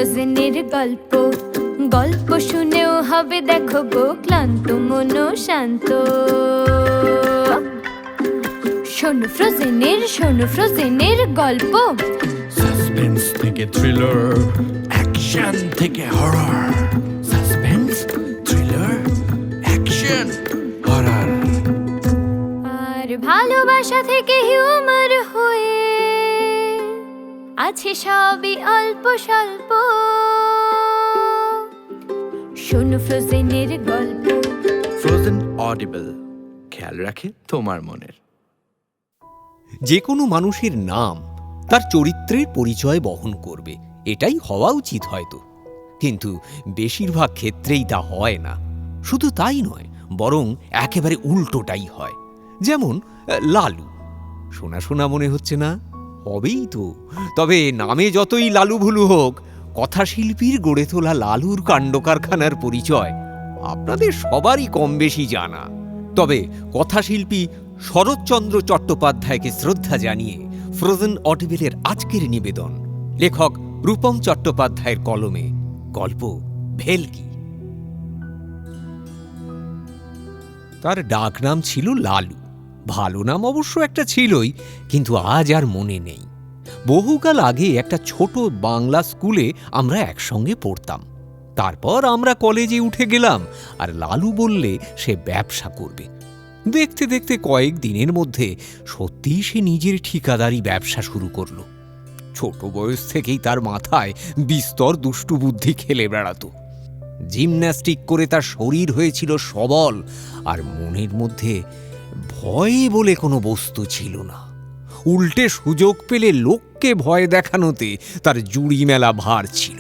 ফ্রোজেনের গল্প, গল্প শুনেও হবে দেখো গো ক্লান্ত মন শান্ত। শোনো ফ্রোজেনের গল্প, সাসপেন্স থেকে থ্রিলার, অ্যাকশন থেকে horror. Suspense, thriller, action, horror. আর ভালোবাসা থেকে হিউমার হয়ে আছে সবই অল্প স্বল্প। শোনো ফ্রোজেনের গল্প। ফ্রোজেন অডিবল, খেয়াল রাখে তোমার মনের। যে কোনো মানুষের নাম তার চরিত্রের পরিচয় বহন করবে, এটাই হওয়া উচিত হয়তো, কিন্তু বেশিরভাগ ক্ষেত্রেই তা হয় না। শুধু তাই নয়, বরং একেবারে উল্টোটাই হয়। যেমন লালু, শোনা শোনা মনে হচ্ছে না? হবেই তো। তবে নামে যতই লালু ভুলু হোক, কথাশিল্পীর গড়ে তোলা লালুর কাণ্ডকারখানার পরিচয় আপনাদের সবারই কম বেশি জানা। তবে কথাশিল্পী শরৎচন্দ্র চট্টোপাধ্যায়কে শ্রদ্ধা জানিয়ে ফ্রোজেন অডিবলের আজকের নিবেদন লেখক রূপম চট্টোপাধ্যায়ের কলমে গল্প ভেলকি। তার ডাকনাম ছিল লালু। ভালো নাম অবশ্য একটা ছিলই, কিন্তু আজ আর মনে নেই। বহুকাল আগে একটা ছোট বাংলা স্কুলে আমরা একসঙ্গে পড়তাম। তারপর আমরা কলেজে উঠে গেলাম, আর লালু বললে সে ব্যবসা করবে। দেখতে দেখতে কয়েক দিনের মধ্যে সত্যিই সে নিজের ঠিকাদারি ব্যবসা শুরু করল। ছোট বয়স থেকেই তার মাথায় বিস্তর দুষ্টু বুদ্ধি খেলে বেড়াতো। জিমন্যাস্টিক করে তার শরীর হয়েছিল সবল, আর মনের মধ্যে ভয় বলে কোনো বস্তু ছিল না। উল্টে সুযোগ পেলে লোককে ভয় দেখানোতে তার জুড়ি মেলা ভার ছিল।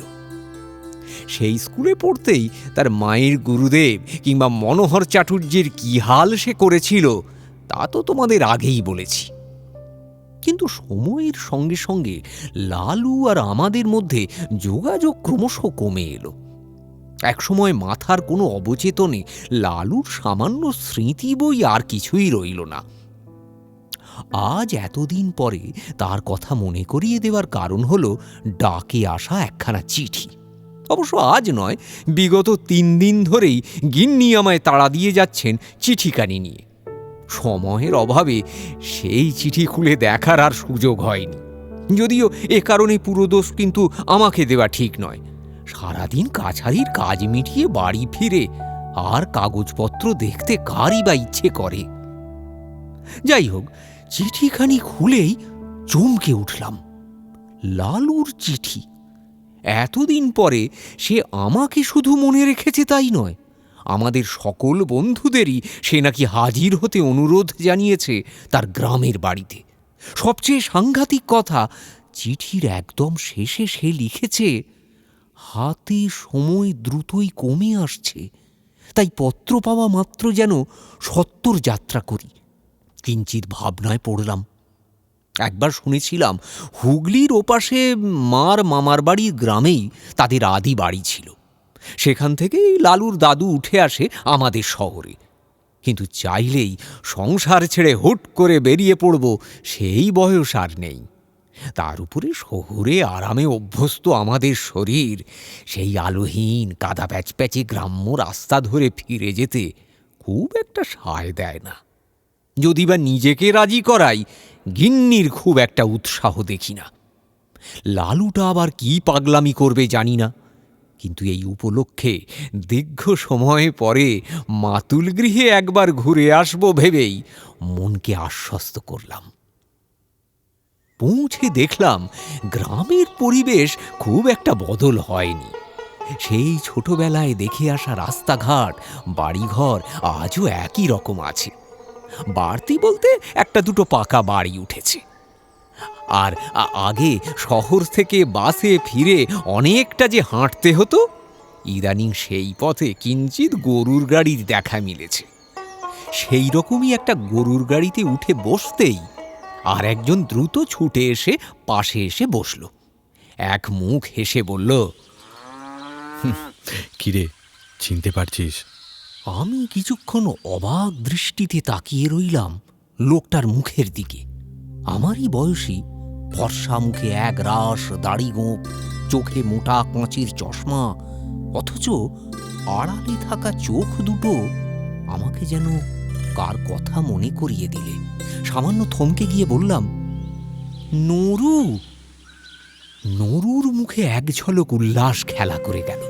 সেই স্কুলে পড়তেই তার মায়ের গুরুদেব কিংবা মনোহর চাটুর্যের কি হাল সে করেছিল তা তো তোমাদের আগেই বলেছি। কিন্তু সময়ের সঙ্গে সঙ্গে লালু আর আমাদের মধ্যে যোগাযোগ ক্রমশ কমে এলো। একসময় মাথার কোনো অবচেতনে লালুর সামান্য স্মৃতি বই আর কিছুই রইল না। আজ এতদিন পরে তার কথা মনে করিয়ে দেওয়ার কারণ হলো ডাকে আসা একখানা চিঠি। অবশ্য আজ নয়, বিগত 3 দিন ধরেই গিন্নি আমায় তাড়া দিয়ে যাচ্ছেন চিঠিখানি নিয়ে। সময়ের অভাবে সেই চিঠি খুলে দেখার আর সুযোগ হয়নি। যদিও এ কারণে পুরো দোষ কিন্তু আমাকে দেওয়া ঠিক নয়। সারাদিন কাছারির কাজ মিটিয়ে বাড়ি ফিরে আর কাগজপত্র দেখতে কারই বা ইচ্ছে করে। যাই হোক, চিঠিখানি খুলেই চমকে উঠলাম। লালুর চিঠি। এতদিন পরে সে আমাকে শুধু মনে রেখেছে তাই নয়, আমাদের সকল বন্ধুদেরই সে নাকি হাজির হতে অনুরোধ জানিয়েছে তার গ্রামের বাড়িতে। সবচেয়ে সাংঘাতিক কথা, চিঠির একদম শেষে সে লিখেছে, হাতে সময় দ্রুতই কমে আসছে, তাই পত্র পাওয়া মাত্র যেন সত্বর যাত্রা করি। কিঞ্চিৎ ভাবনায় পড়লাম। একবার শুনেছিলাম হুগলির ওপাশে মার মামার বাড়ির গ্রামেই তাদের আদি বাড়ি ছিল। সেখান থেকেই লালুর দাদু উঠে আসে আমাদের শহরে। কিন্তু চাইলেই সংসার ছেড়ে হুট করে বেরিয়ে পড়ব সেই বয়স আর নেই। তার উপরে শহরে আরামে অভ্যস্ত আমাদের শরীর সেই আলোহীন কাদা প্যাচপ্যাচে গ্রাম্য রাস্তা ধরে ফিরে যেতে খুব একটা সায় দেয় না। যদি বা নিজেকে রাজি করাই, গিন্নির খুব একটা উৎসাহ দেখি না। লালুটা আবার কি পাগলামি করবে জানি না, কিন্তু এই উপলক্ষে দীর্ঘ সময় পরে মাতুল গৃহে একবার ঘুরে আসব ভেবেই মনকে আশ্বস্ত করলাম। পৌঁছে দেখলাম গ্রামের পরিবেশ খুব একটা বদল হয়নি। সেই ছোটবেলায় দেখে আসা রাস্তাঘাট, বাড়িঘর আজও একই রকম আছে। বাড়তি বলতে 1-2 পাকা বাড়ি উঠেছে। আর আগে শহর থেকে বাসে ফিরে অনেকটা যে হাঁটতে হতো, ইদানিং সেই পথে কিঞ্চিৎ গরুর গাড়ির দেখা মিলেছে। সেই রকমই একটা গরুর গাড়িতে উঠে বসতেই আর একজন দ্রুত ছুটে এসে পাশে এসে বসল। এক মুখ হেসে বলল, কিরে, চিনতে পারছিস? আমি কিছুক্ষণ অবাক দৃষ্টিতে তাকিয়ে রইলাম লোকটার মুখের দিকে। আমারই বয়সী, ফর্সা মুখে এক রাশ দাড়ি গোঁফ, চোখে মোটা কাঁচের চশমা, অথচ আড়ালে থাকা চোখ দুটো আমাকে যেন কার কথা মনে করিয়ে দিলে। সামান্য থমকে গিয়ে বললাম, নরু। নরুর মুখে এক ঝলক উল্লাস খেলা করে গেল।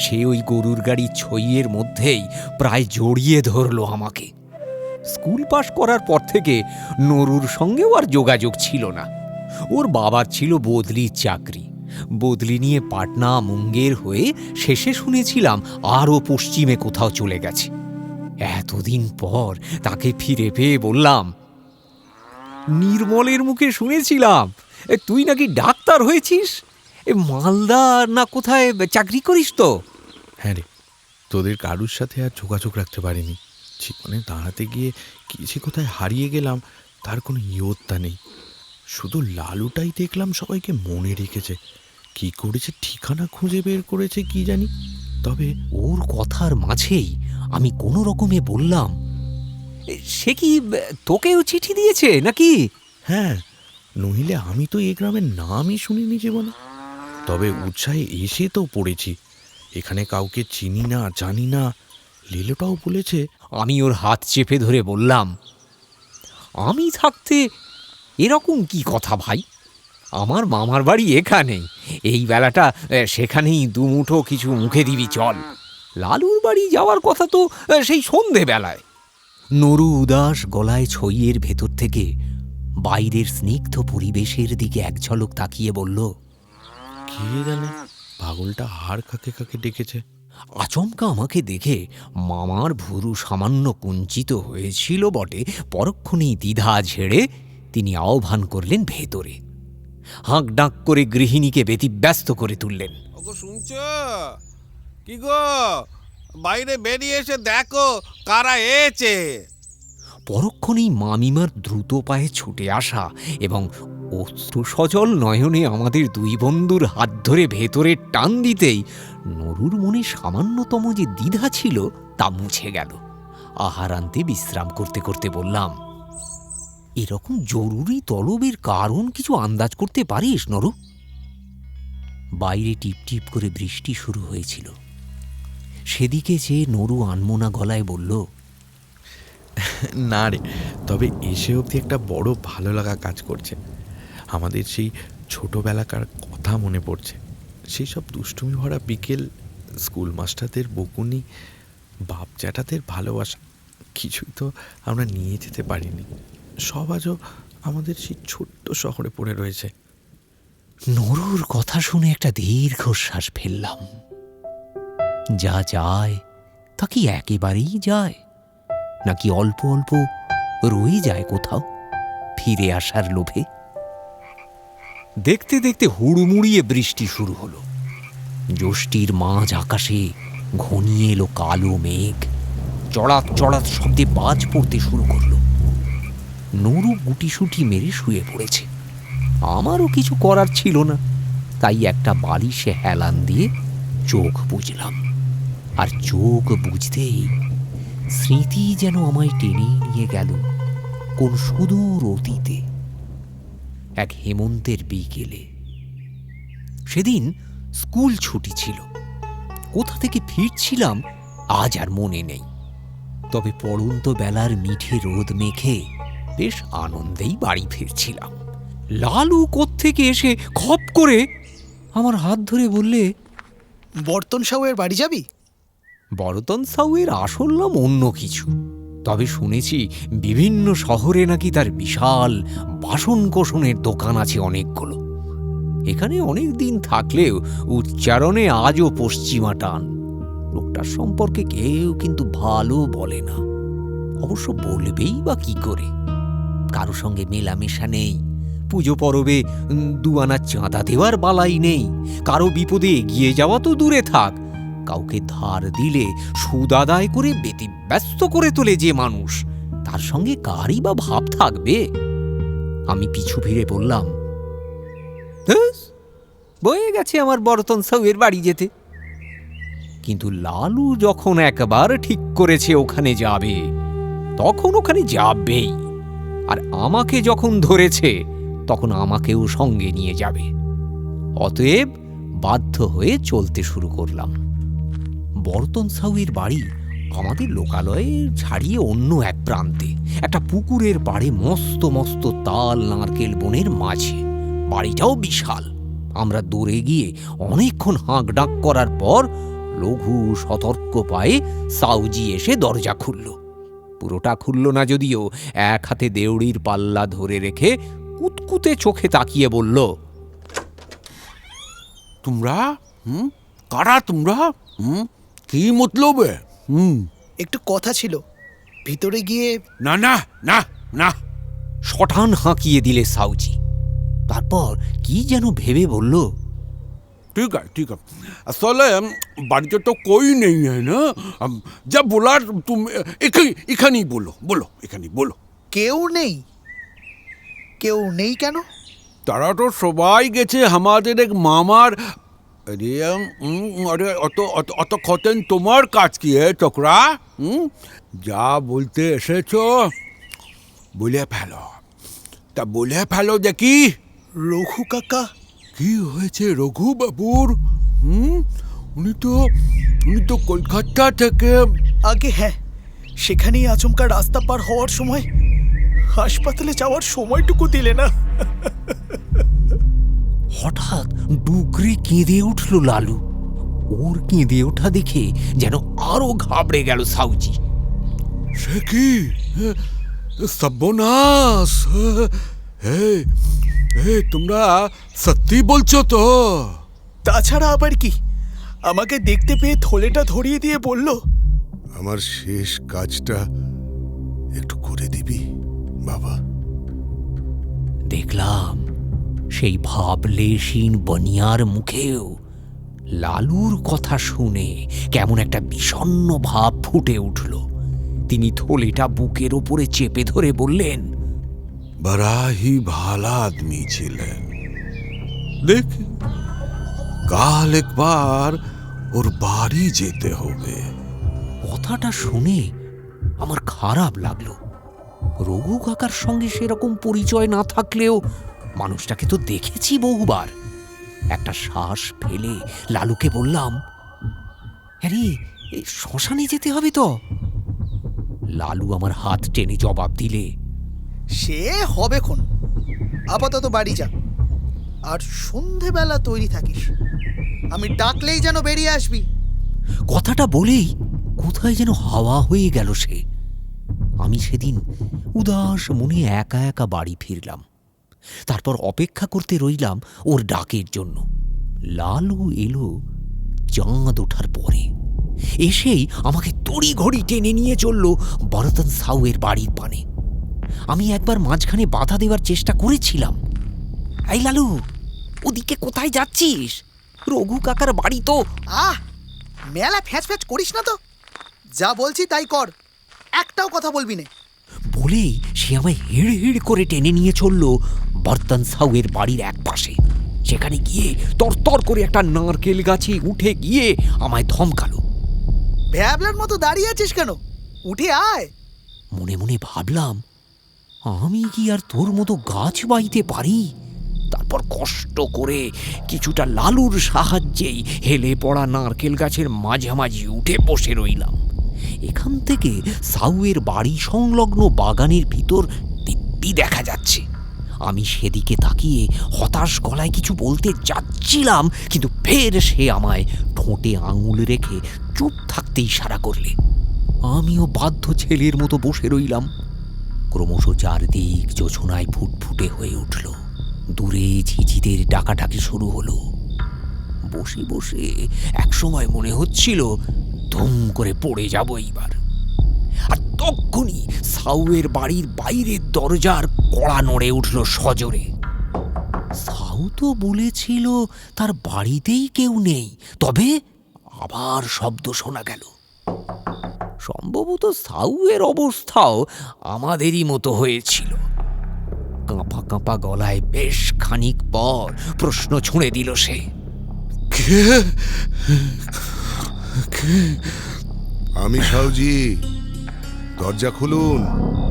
সে ওই গরুর গাড়ির ছইয়ের মধ্যেই প্রায় জড়িয়ে ধরল আমাকে। স্কুল পাশ করার পর থেকে নরুর সঙ্গেও আর যোগাযোগ ছিল না। ওর বাবার ছিল বদলির চাকরি। বদলি নিয়ে পাটনা মুঙ্গের হয়ে শেষে শুনেছিলাম আরও পশ্চিমে কোথাও চলে গেছে। এতদিন পর তাকে ফিরে পেয়ে বললাম, নির্মলের মুখে শুনেছিলাম তুই নাকি ডাক্তার হয়েছিস। মালদা না কোথায় চাকরি করিস তো? হ্যাঁ রে, তোদের কারুর সাথে আর যোগাযোগ রাখতে পারিনি। জীবনে দাঁড়াতে গিয়ে কিছু কোথায় হারিয়ে গেলাম তার কোনো ইয়ত্তা নেই। শুধু লালুটাই দেখলাম সবাইকে মনে রেখেছে। কি করেছে, ঠিকানা খুঁজে বের করেছে কি জানি। তবে ওর কথার মাঝেই আমি কোনো রকমে বললাম, সে কি তোকেও চিঠি দিয়েছে নাকি? হ্যাঁ, নইলে আমি তো এ গ্রামের নামই শুনিনি জীবনে। তবে উৎসাহে এসে তো পড়েছি। এখানে কাউকে চিনি না, জানি না। লীলটাও বলেছে। আমি ওর হাত চেপে ধরে বললাম, আমি থাকতে এরকম কি কথা ভাই? আমার মামার বাড়ি এখানেই, এই বেলাটা সেখানেই দুমুঠো কিছু মুখে দিবি চল। লালুর বাড়ি যাওয়ার কথা তো সেই সন্ধেবেলায়। নরু উদাস গলায় ছইয়ের ভেতর থেকে বাইরের স্নিগ্ধ পরিবেশের দিকে এক ঝলক তাকিয়ে বলল, কে জানে পাগলটা হাড় কাকে কাকে ডেকেছে। আচমকা আমাকে দেখে মামার ভুরু সামান্য কুঞ্চিত হয়েছিল বটে, পরক্ষণেই দ্বিধা ঝেড়ে তিনি আহ্বান করলেন ভেতরে। হাঁক ডাক করে গৃহিণীকে ব্যতিব্যস্ত করে তুললেন। ওগো শুনছো? কি গো, বাইরে বেরিয়ে এসে দেখো কারা এসেছে। পরক্ষণেই মামিমার দ্রুত পায়ে ছুটে আসা এবং অশ্রুসজল নয়নে আমাদের দুই বন্ধুর হাত ধরে ভেতরে টান দিতেই নরুর মনে সামান্যতম যে দ্বিধা ছিল তা মুছে গেল। আহার আনতে বিশ্রাম করতে করতে বললাম, এরকম জরুরি তলবের কারণ কিছু আন্দাজ করতে পারিস নরু? বাইরে টিপটিপ করে বৃষ্টি শুরু হয়েছিল। সেদিকে যে নরু আনমোনা গলায় বলল, না রে, তবে এসে অবধি একটা বড় ভালো লাগা কাজ করছে। আমাদের সেই ছোটবেলাকার কথা মনে পড়ছে। সেই সব দুষ্টুমি ভরা বিকেল, স্কুল মাস্টারদের বকুনি, বাপ জ্যাঠাদের ভালোবাসা, কিছুই তো আমরা নিয়ে যেতে পারিনি। সব আজও আমাদের সেই ছোট্ট শহরে পড়ে রয়েছে। নরুর কথা শুনে একটা দীর্ঘশ্বাস ফেললাম। যা যায় তা কি একেবারেই যায়, নাকি অল্প অল্প রয়ে যায় কোথাও ফিরে আসার লোভে? দেখতে দেখতে হুড়মুড়িয়ে বৃষ্টি শুরু হলো। জ্যৈষ্ঠীর মাঝ আকাশে ঘনিয়ে এলো কালো মেঘ। চড়াত চড়াত শব্দে বাজ পড়তে শুরু করলো। নরু গুটিসুটি মেরে শুয়ে পড়েছে। আমারও কিছু করার ছিল না, তাই একটা বালিশে হেলান দিয়ে চোখ বুজলাম। আর চোখ বুঝতেই স্মৃতি যেন আমায় টেনে নিয়ে গেল কোন সুদূর অতীতে, এক হেমন্তের বিকেলে। সেদিন স্কুল ছুটি ছিল। কোথা থেকে ফিরছিলাম আজ আর মনে নেই, তবে পড়ন্ত বেলার মিঠে রোদ মেখে বেশ আনন্দেই বাড়ি ফিরছিলাম। লালু কোত্থেকে এসে খপ করে আমার হাত ধরে বললে, বর্তন সাউয়ের বাড়ি যাবি? বরতন সাউয়ের আসল নাম অন্য কিছু, তবে শুনেছি বিভিন্ন শহরে নাকি তার বিশাল বাসন কোসনের দোকান আছে অনেকগুলো। এখানে অনেক দিন থাকলেও উচ্চারণে আজও পশ্চিমা টান। লোকটার সম্পর্কে কেউ কিন্তু ভালো বলে না। অবশ্য বলবেই বা কি করে? কারো সঙ্গে মেলামেশা নেই, পুজো পরবে দুয়ানা চাঁদা দেওয়ার বালাই নেই, কারো বিপদে এগিয়ে যাওয়া তো দূরে থাক, কাউকে ধার দিলে সুদ আদায় করে ব্যতিব্যস্ত করে তোলে যে মানুষ, তার সঙ্গে কারই বা ভাব থাকবে? আমি পিছু ফিরে বললাম, বয়ে গেছে আমার বরতন সাউয়ের বাড়ি যেতে। কিন্তু লালু যখন একবার ঠিক করেছে ওখানে যাবে, তখন ওখানে যাবেই। আর আমাকে যখন ধরেছে তখন আমাকেও সঙ্গে নিয়ে যাবে। অতএব বাধ্য হয়ে চলতে শুরু করলাম। বর্তন সাউয়ের বাড়ি আমাদের লোকালয়ে ছাড়িয়ে অন্য এক প্রান্তে, একটা পুকুরের পাড়ে মস্ত মস্ত তাল নারকেল বনের মাঝে। বাড়িটাও বিশাল। আমরা দৌড়ে গিয়ে অনেকক্ষণ হাঁক ডাক করার পর লঘু সতর্ক পায়ে সাউজি এসে দরজা খুলল। পুরোটা খুলল না যদিও, এক হাতে দেউড়ির পাল্লা ধরে রেখে কুতকুতে চোখে তাকিয়ে বলল, তোমরা কারা তোমরা? কি মতলব? একটু কথা ছিল, ভিতরে গিয়ে। না না না না। শটান হাঁকিয়ে দিলে সাউজি। তারপর কি যেন ভেবে বলল, ठीक है। असले बाड़ी तो कोई नहीं है ना। जब बोला तुम এখানেই বলো এখানেই বলো। কেউ নেই? কেউ নেই কেন? তারা তো সবাই গেছে আমাদের এক মামার। আরে অত খতেন তোমার কাজ কি চোকরা? যা বলতে এসেছো বলে ফেলো, তা বলে ফেলো দেখি। রঘু কাকা। কি হয়েছে রঘু বাবুর? উনি তো কলকাতা থেকে। আগে হ্যাঁ, সেখানেই আচমকা রাস্তা পার হওয়ার সময় হাসপাতালে যাওয়ার সময়টুকু দিলে না। হঠাৎ ডুকরে কেঁদে উঠল লালু। ওর কেঁদে ওঠা দেখে যেন আরো ঘাবড়ে গেল সাউজি। সে কি সর্বনাশ! তোমরা সত্যি বলছো তো? তাছাড়া আবার কি, আমাকে দেখতে পেয়ে থলেটা ধরিয়ে দিয়ে বলল, আমার শেষ কাজটা একটু করে দিবি বাবা? দেখলাম সেই ভাবলেশীন বনিয়ার মুখেও লালুর কথা শুনে কেমন একটা বিষণ্ণ ভাব ফুটে উঠল। তিনি থলেটা বুকের ওপরে চেপে ধরে বললেন, बड़ा ही भाला आदमी ছিলেন। দেখ, কাল একবার ওর বাড়ি যেতে হবে। কথাটা শুনে আমার খারাপ লাগলো। রঘু কাকার সঙ্গে সেরকম পরিচয় না থাকলেও মানুষটাকে তো দেখেছি বহুবার। একটা শ্বাস ফেলে লালুকে বললাম, আরে এই শ্মশানে যেতে হবে তো? লালু আমার হাত টেনে জবাব দিলে, সে হবে খন, আপাতত বাড়ি যা, আর সন্ধেবেলা তৈরি থাকিস, আমি ডাকলেই যেন বেরিয়ে আসবি। কথাটা বলেই কোথায় যেন হাওয়া হয়ে গেল সে। আমি সেদিন উদাস মনে একা একা বাড়ি ফিরলাম। তারপর অপেক্ষা করতে রইলাম ওর ডাকের জন্য। লালু এলো চাঁদ ওঠার পরে। এসেই আমাকে তড়িঘড়ি টেনে নিয়ে চলল বর্তন সাউয়ের বাড়ির পানে। আমি একবার মাঝখানে বাধা দেওয়ার চেষ্টা করেছিলাম। এই লালু, ওদিকে কোথায় যাচ্ছিস? রঘু কাকার বাড়ি তো। মেলা ফ্যাচ ফ্যাচ করিস না তো, যা বলছি তাই কর, একটাও কথা বলবি না। বলেই সে আমায় হিড় হিড় করে টেনে নিয়ে চলল বর্তন সাউয়ের বাড়ির এক পাশে। সেখানে গিয়ে তরতর করে একটা নারকেল গাছে উঠে গিয়ে আমায় ধমকালো। ভ্যাবলার মতো দাঁড়িয়ে আছিস কেন? উঠে আয়। মনে মনে ভাবলাম, আমি কি আর তোর মতো গাছ বাইতে পারি? তারপর কষ্ট করে কিছুটা লালুর সাহায্যেই হেলে পড়া নারকেল গাছের মাঝামাঝি উঠে বসে রইলাম। এখান থেকে সাউয়ের বাড়ি সংলগ্ন বাগানের ভিতর দিব্যি দেখা যাচ্ছে। আমি সেদিকে তাকিয়ে হতাশ গলায় কিছু বলতে যাচ্ছিলাম, কিন্তু ফের সে আমায় ঠোঁটে আঙুল রেখে চুপ থাকতে ইশারা করলে। আমিও বাধ্য ছেলের মতো বসে রইলাম। ক্রমশ চারদিক জোছনায় ফুটফুটে হয়ে উঠল। দূরে ঝিঝিদের ডাকাডাকি শুরু হলো। বসে বসে একসময় মনে হচ্ছিল ধুম করে পড়ে যাব এইবার। আর তখনই সাউয়ের বাড়ির বাইরের দরজার কড়া নড়ে উঠল সজোরে। সাউ তো বলেছিল তার বাড়িতেই কেউ নেই, তবে আবার শব্দ শোনা গেল। সম্ভবত সাউয়ের অবস্থাও আমাদেরই মতো হয়েছিল। কাঁপা কাঁপা গলায় বেশ খানিক পর প্রশ্ন ছুঁড়ে দিল সে, আমি সাউজি, দরজা খুলুন।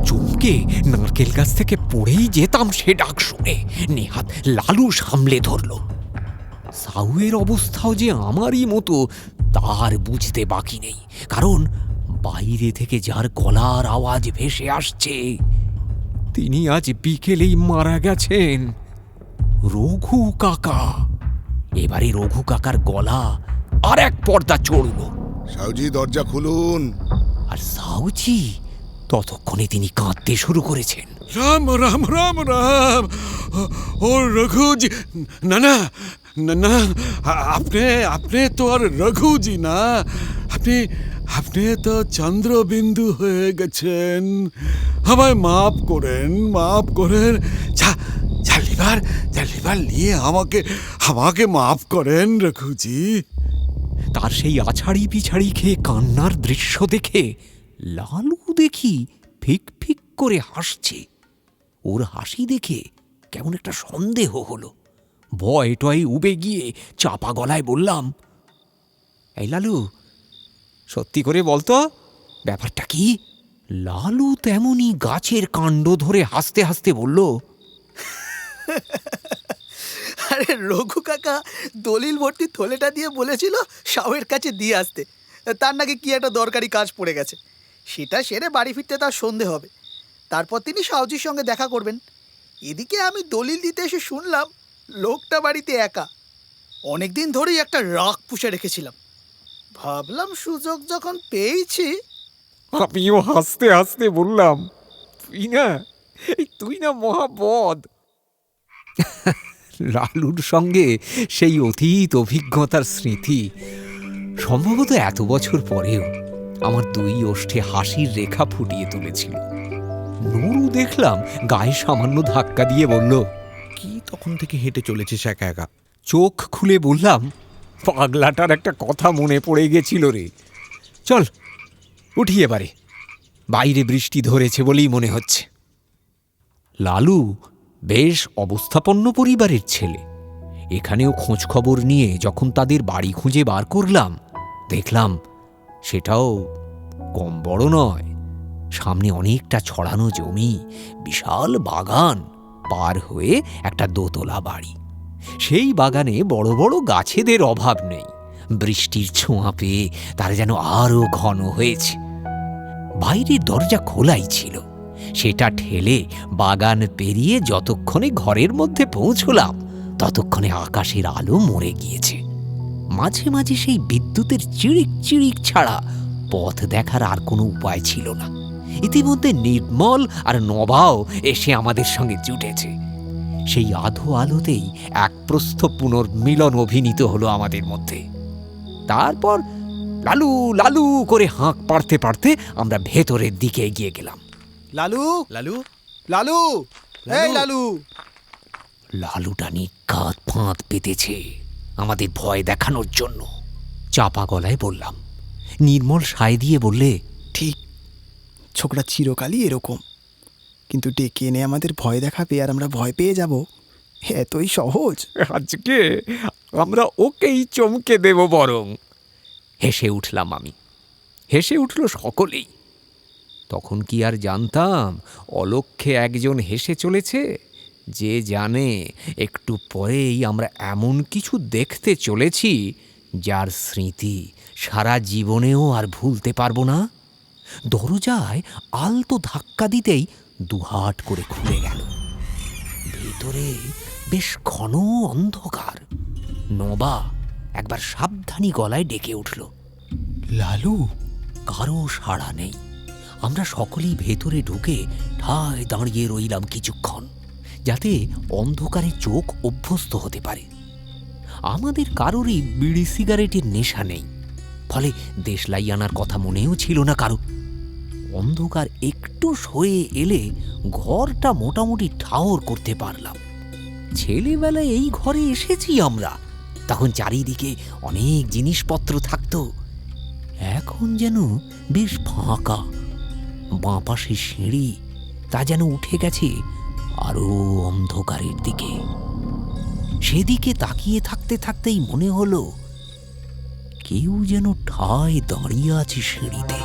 চমকে নারকেল গাছ থেকে পড়েই যেতাম সে ডাক শুনে। নেহাত লালু সামলে ধরল। সাউয়ের অবস্থাও যে আমারই মতো তার বুঝতে বাকি নেই, কারণ বাইরে থেকে যার গলার আওয়াজ ভেসে আসছে তিনি আজ বিকেলেই মারা গেছেন। রঘু কাকা। এবারে রঘু কাকার গলা আর এক পর্দা চড়ল। সাউজি দরজা খুলুন। আর সাউজি ততক্ষণে তিনি কাঁদতে শুরু করেছেন। রাম রাম রাম রাম। ও রঘুজি, না না না না, আপনি আপনি তো আর রঘুজি না, আপনি আপনি তো চন্দ্রবিন্দু হয়ে গেছেন। আমায় মাফ করেন, মাফ করেন। লিভার নিয়ে আমাকে আমাকে মাফ করেন রঘুজি। তার সেই আছাড়ি পিছাড়ি খেয়ে কান্নার দৃশ্য দেখে লালু দেখি ফিক ফিক করে হাসছে। ওর হাসি দেখে কেমন একটা সন্দেহ হলো। ভয় টয় উবে গিয়ে চাপা গলায় বললাম, এই লালু, সত্যি করে বলতো ব্যাপারটা কি? লালু তেমনি গাছের কাণ্ড ধরে হাসতে হাসতে বলল, আরে রঘু কাকা দলিল ভর্তি থলেটা দিয়ে বলেছিল সাউয়ের কাছে দিয়ে আসতে। তার নাকি কি একটা দরকারি কাজ পড়ে গেছে, সেটা সেরে বাড়ি ফিরতে তার সন্ধে হবে। তারপর তিনি সাউজির সঙ্গে দেখা করবেন। এদিকে আমি দলিল দিতে এসে শুনলাম লোকটা বাড়িতে একা। অনেক দিন ধরেই একটা রাগ পুষে রেখেছিলাম। ভাবলাম সুযোগ যখন পেয়েছি। আমিও হাসতে হাসতে বললাম, তুই না মহাবদ। লালুর সঙ্গে সেই অতীত অভিজ্ঞতার স্মৃতি সম্ভবত এত বছর পরেও আমার দুই ওষ্ঠে হাসির রেখা ফুটিয়ে তুলেছিল। নুরু দেখলাম গায়ে সামান্য ধাক্কা দিয়ে বলল, কি তখন থেকে হেঁটে চলেছিস একা একা? চোখ খুলে বললাম, পাগলাটার একটা কথা মনে পড়ে গেছিল রে। চল উঠি এবারে, বাইরে বৃষ্টি ধরেছে বলেই মনে হচ্ছে। লালু বেশ অবস্থাপন্ন পরিবারের ছেলে। এখানেও খোঁজ খবর নিয়ে যখন তাদের বাড়ি খুঁজে বার করলাম, দেখলাম সেটাও কম বড় নয়। সামনে অনেকটা ছড়ানো জমি, বিশাল বাগান, পার হয়ে একটা দোতলা বাড়ি। সেই বাগানে বড় বড় গাছেদের অভাব নেই। বৃষ্টির ছোঁয়া পেয়ে তার যেন আরো ঘন হয়েছে। বাইরের দরজা খোলাই ছিল, সেটা ঠেলে বাগান পেরিয়ে যতক্ষণে ঘরের মধ্যে পৌঁছলাম ততক্ষণে আকাশের আলো মরে গিয়েছে। মাঝে মাঝে সেই বিদ্যুতের চিড়িক চিড়িক ছাড়া পথ দেখার আর কোনো উপায় ছিল না। ইতিমধ্যে নির্মল আর নবাও এসে আমাদের সঙ্গে জুটেছে। সেই আধো আলোতেই এক প্রস্থ পুনর্মিলন অভিনীত হলো আমাদের মধ্যে। তারপর লালু লালু করে হাঁক পাড়তে পাড়তে আমরা ভেতরের দিকে এগিয়ে গেলাম। লালু লালু, লালু, এই লালু। লালুটা নিকাত ফাঁদ পেতেছে আমাদের ভয় দেখানোর জন্য। চাপা গলায় বললাম। নির্মল সায় দিয়ে বললে, ঠিক, ছোকরা চিরকালই এরকম, কিন্তু ডেকে এনে আমাদের ভয় দেখাবে আর আমরা ভয় পেয়ে যাব, এতই সহজ। আজকে আমরা ওকেই চমকে দেব বরং। হেসে উঠলাম আমি, হেসে উঠল সকলেই। তখন কি আর জানতাম অলক্ষ্যে একজন হেসে চলেছে? যে জানে একটু পরেই আমরা এমন কিছু দেখতে চলেছি যার স্মৃতি সারা জীবনেও আর ভুলতে পারবো না। দরজায় আলতো ধাক্কা দিতেই দুহাট করে খুলে গেল। ভেতরে বেশ ঘন অন্ধকার। নবা একবার সাবধানী গলায় ডেকে উঠল, লালু। কারো সাড়া নেই। আমরা সকলেই ভেতরে ঢুকে ঠায় দাঁড়িয়ে রইলাম কিছুক্ষণ, যাতে অন্ধকারে চোখ অভ্যস্ত হতে পারে। আমাদের কারোরই বিড়ি সিগারেটের নেশা নেই, ফলে দেশলাই আনার কথা মনেও ছিল না কারো। অন্ধকার একটু সয়ে এলে ঘরটা মোটামুটি ঠাওর করতে পারলাম। ছেলেবেলায় এই ঘরে এসেছি আমরা, তখন চারিদিকে অনেক জিনিসপত্র থাকতো। এখন যেন বেশ ফাঁকা। বাঁ পাশে সিঁড়ি, তা যেন উঠে গেছে আরো অন্ধকারের দিকে। সেদিকে তাকিয়ে থাকতে থাকতেই মনে হলো কেউ যেন ঠায় দাঁড়িয়ে আছে সিঁড়িতে।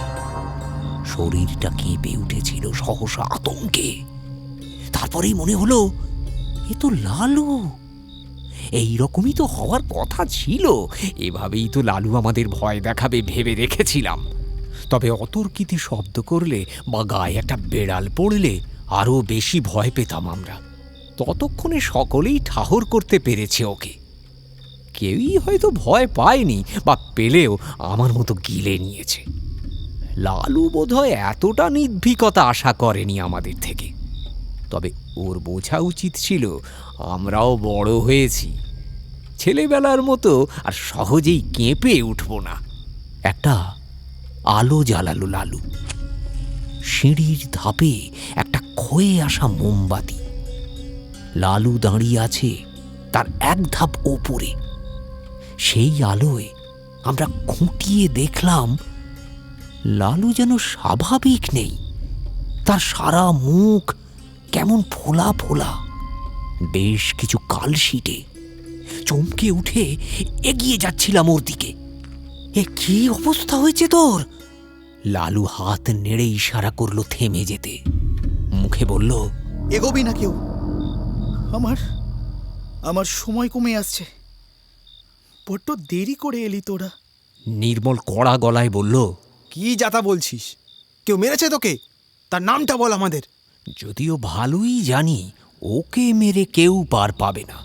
শরীরটা কেঁপে উঠেছিল সহসা আতঙ্কে। তারপরেই মনে হলো এ তো লালু। এই রকমই তো হওয়ার কথা ছিল। এভাবেই তো লালু আমাদের ভয় দেখাবে ভেবে রেখেছিলাম। তবে অতর্কিতে শব্দ করলে বা গায়ে একটা বেড়াল পড়লে আরও বেশি ভয় পেতাম আমরা। ততক্ষণে সকলেই ঠাহর করতে পেরেছে ওকে। কেউই হয়তো ভয় পায়নি, বা পেলেও আমার মতো গিলে নিয়েছে। লালু বোধহয় এতটা নির্ভীকতা আশা করেনি আমাদের থেকে। তবে ওর বোঝা উচিত ছিল আমরাও বড় হয়েছি, ছেলেবেলার মতো আর সহজেই কেঁপে উঠব না। একটা আলো জ্বালালো লালু। সিঁড়ির ধাপে একটা ক্ষয়ে আসা মোমবাতি। লালু দাঁড়িয়ে আছে তার এক ধাপ ওপরে। সেই আলোয় আমরা খুঁটিয়ে দেখলাম লালু যেন স্বাভাবিক নেই। তার সারা মুখ কেমন ফোলা ফোলা, বেশ কিছু কালশিটে। চমকে উঠে এগিয়ে যাচ্ছিলাম ওর দিকে। এ কি অবস্থা হয়েছে তোর? লালু হাত নেড়ে ইশারা করলো থেমে যেতে। মুখে বলল, এগোবি না কেউ, আমার আমার সময় কমে আসছে। বড্ড দেরি করে এলি তোরা। নির্মল কড়া গলায় বলল, কি যাতা বলছিস? কেউ মেরেছে তোকে? তার নামটা বল আমাদের। যদিও ভালোই জানি ওকে মেরে কেউ পার পাবে না।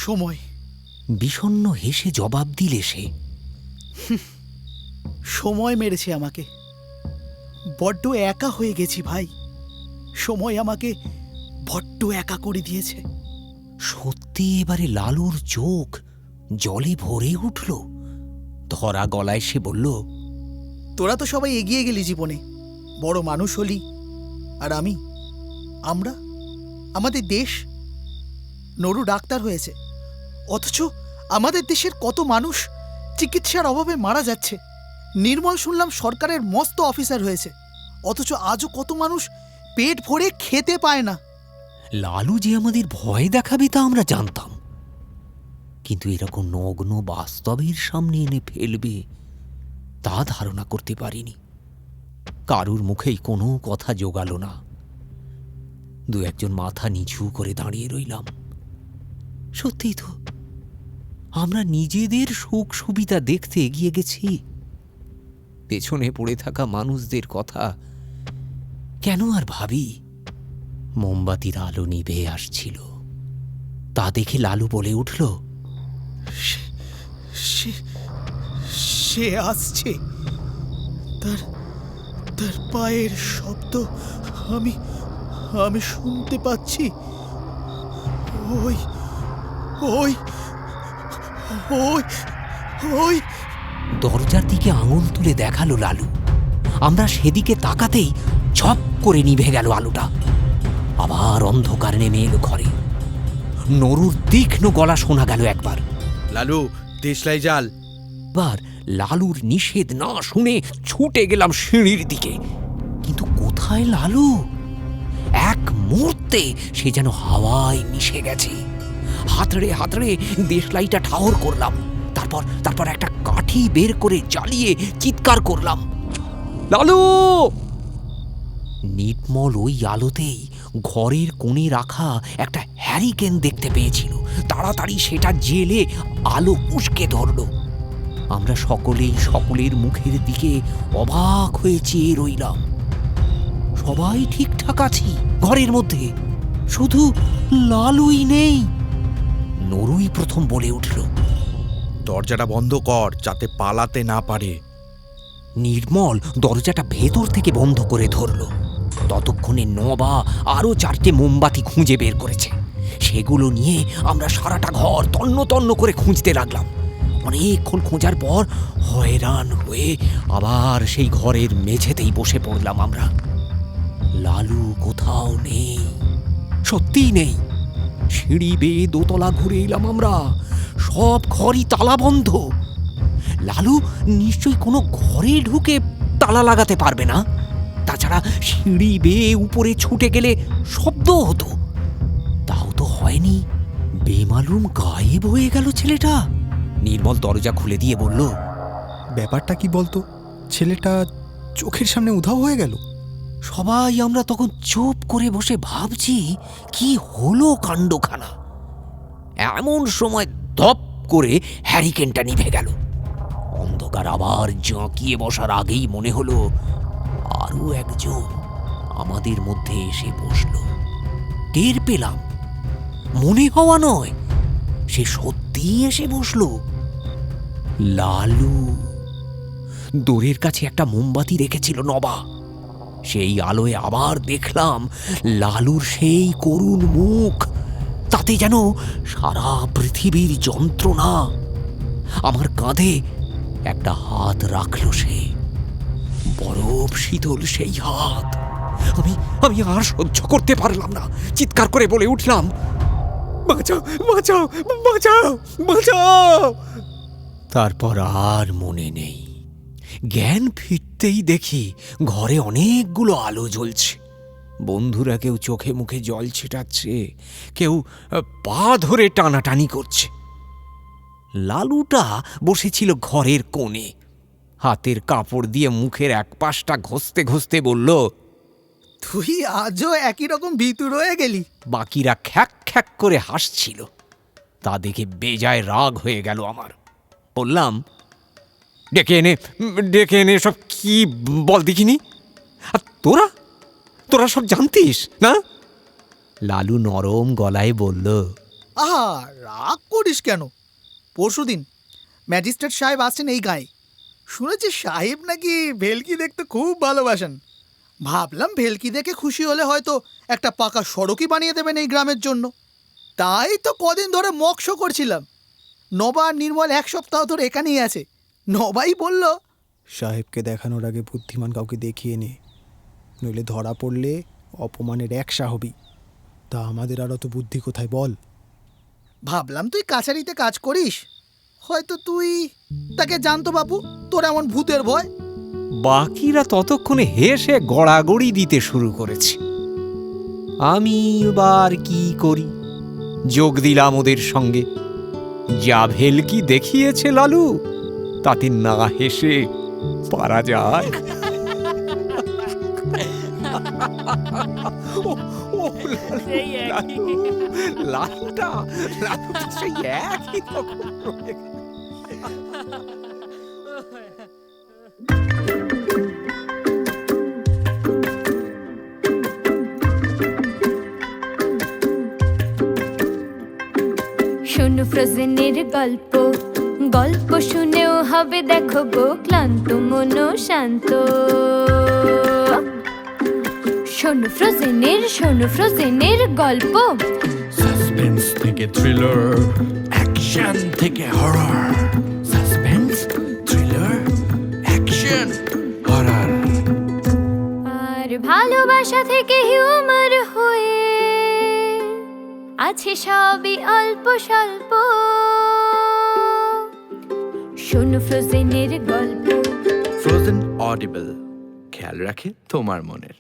সময়। বিষণ্ণ হেসে জবাব দিলে সে। সময় মেরেছে আমাকে। বড্ড একা হয়ে গেছি ভাই। সময় আমাকে বড্ড একা করে দিয়েছে। সত্যি এবারে লালুর চোখ জলে ভরে উঠল। ধরা গলায় সে বলল, তোরা তো সবাই এগিয়ে গেলি জীবনে, বড় মানুষ হলি, আর আমরা আমাদের দেশ, নরু ডাক্তার হয়েছে, অথচ আমাদের দেশের কত মানুষ চিকিৎসার অভাবে মারা যাচ্ছে। নির্মল শুনলাম সরকারের মস্ত অফিসার হয়েছে, অথচ আজও কত মানুষ পেট ভরে খেতে পায় না। লালু যে আমাদের ভয় দেখাবে তা আমরা জানতাম, কিন্তু এরকম নগ্ন বাস্তবের সামনে এনে ফেলবে তা ধারণা করতে পারিনি। কারুর মুখেই কোনো কথা জোগালো না। দু একজন মাথা নিচু করে দাঁড়িয়ে রইলাম। সত্যিই তো, আমরা নিজেদের সুখ সুবিধা দেখতে এগিয়ে গেছি। পেছনে পড়ে থাকা মানুষদের কথা কেন আর ভাবি? মোমবাতির আলো নিভে আসছিল। তা দেখে লালু বলে উঠল, সে সে আসছে। তার তার পায়ের শব্দ আমি আমি শুনতে পাচ্ছি। ওই ওই ওই ওই দরজার দিকে আঙুল তুলে দেখালো লালু। আমরা সেদিকে তাকাতেই ঝপ করে নিভে গেল আলোটা। আবার অন্ধকার নেমে এলো ঘরে। নরুর তীক্ষ্ণ গলা শোনা গেল একবার, লালু দেশলাই জাল। এবার লালুর নিষেধ না শুনে ছুটে গেলাম সিঁড়ির দিকে। কিন্তু কোথায় লালু? এক মুহূর্তে সে যেন হাওয়ায় মিশে গেছে। হাতড়ে হাতড়ে দেশলাইটা ঠাহর করলাম। তারপর একটা কাঠি বের করে জ্বালিয়ে চিৎকার করলাম, লালু! নির্মল ওই আলোতেই ঘরের কোণে রাখা একটা হ্যারিকেন দেখতে পেয়েছিল। তাড়াতাড়ি সেটা জেলে আলো উস্কে ধরল। আমরা সকলেই সকলের মুখের দিকে অবাক হয়ে চেয়ে রইলাম। সবাই ঠিকঠাক আছি ঘরের মধ্যে, শুধু লালুই নেই। নরুই প্রথম বলে উঠল, দরজাটা বন্ধ কর যাতে পালাতে না পারে। নির্মল দরজাটা ভেতর থেকে বন্ধ করে ধরল। ততক্ষণে নবা আরো 4টে মোমবাতি খুঁজে বের করেছে। সেগুলো নিয়ে আমরা সারাটা ঘর তন্ন তন্ন করে খুঁজতে লাগলাম। অনেকক্ষণ খোঁজার পর হয়রান হয়ে আবার সেই ঘরের মেঝেতেই বসে পড়লাম আমরা। লালু কোথাও নেই, সত্যিই নেই। সিঁড়ি বেয়ে দোতলা ঘুরে এলাম আমরা, সব ঘরই তালা বন্ধ। লালু নিশ্চয়ই কোনো ঘরে ঢুকে তালা লাগাতে পারবে না। তাছাড়া সিঁড়ি বেয়ে উপরে ছুটে গেলে শব্দ হতো। তাও তো হয়নি। বেমালুম গায়েব হয়ে গেল ছেলেটা। নির্মল দরজা খুলে দিয়ে বলল, ব্যাপারটা কি বলতো? ছেলেটা চোখের সামনে উধাও হয়ে গেল। সবাই আমরা তখন চুপ করে বসে ভাবছি কি হলো কাণ্ডখানা। এমন সময় ধপ করে হ্যারিকেনটা নিভে গেল। অন্ধকার আবার জাঁকিয়ে বসার আগেই মনে হলো আরো একজন আমাদের মধ্যে এসে বসল। টের পেলাম, মনে হওয়া নয়, সে সত্যিই এসে বসল। লালু। দোরের কাছে একটা মোমবাতি রেখেছিল নবা। সেই আলোয় আবার দেখলাম লালুর সেই করুণ মুখ, তাতে যেন সারা পৃথিবীর যন্ত্রণা। আমার কাঁধে একটা হাত রাখল সে, বরফ শীতল সেই হাত। আমি আর সহ্য করতে পারলাম না, চিৎকার করে বলে উঠলাম, বাঁচাও বাঁচাও বাঁচাও বাঁচাও। তারপর আর মনে নেই। জ্ঞান ফিরতেই দেখি ঘরে অনেকগুলো আলো জ্বলছে। বন্ধুরা কেউ চোখে মুখে জল ছিটাচ্ছে, কেউ পা ধরে টানাটানি করছে। লালুটা বসেছিল ঘরের কোণে, হাতের কাপড় দিয়ে মুখের এক পাশটা ঘষতে ঘষতে বলল, তুই আজও একই রকম ভীতু রয়ে গেলি। বাকিরা খ্যাক খ্যাক করে হাসছিল। তা দেখে বেজায় রাগ হয়ে গেল আমার। বললাম, ডেকে এনে সব কি বল দেখিনি। আর তোরা সব জানতিস না? লালু নরম গলায় বলল, আহা, রাগ করিস কেন? পরশুদিন ম্যাজিস্ট্রেট সাহেব আসছেন এই গায়ে। শুনেছি সাহেব নাকি ভেলকি দেখতে খুব ভালোবাসেন। ভাবলাম ভেলকি দেখে খুশি হলে হয়তো একটা পাকা সড়কই বানিয়ে দেবেন এই গ্রামের জন্য। তাই তো কদিন ধরে মকশো করছিলাম। নবা আর নির্মল 1 সপ্তাহ ধরে এখানেই আছে। নবাই বলল, সাহেবকে দেখানোর আগে বুদ্ধিমান কাউকে দেখিয়ে নে, নইলে ধরা পড়লে অপমানের একশা হবি। তা আমাদের আর অত বুদ্ধি কোথায় বল? ভাবলাম তুই কাছারিতে কাজ করিস, হয়তো তুই তাকে জানতো বাবু, তোর এমন ভূতের ভয়। বাকিরা ততক্ষণে হেসে গড়াগড়ি দিতে শুরু করেছে। আমি এবার কি করি? যোগ দিলাম ওদের সঙ্গে। যা ভেলকি দেখিয়েছে লালু, তাতে না হেসে পারা যায়? লালুটা সেই একই রকম রয়ে গেল। শোনো ফ্রোজেনের গল্প, গল্প শুনেও হবে দেখো গো ক্লান্ত মন শান্ত। শোনো ফ্রোজেনের গল্প, সাসপেন্স থেকে থ্রিলার, অ্যাকশন থেকে horror. Suspense, thriller, action, horror. আর ভালোবাসা থেকে হিউমার হয়ে আছে সবই অল্প স্বল্প। শোনো ফ্রোজেনের গল্প। ফ্রোজেন অডিবল, খেয়াল রাখে তোমার মনের।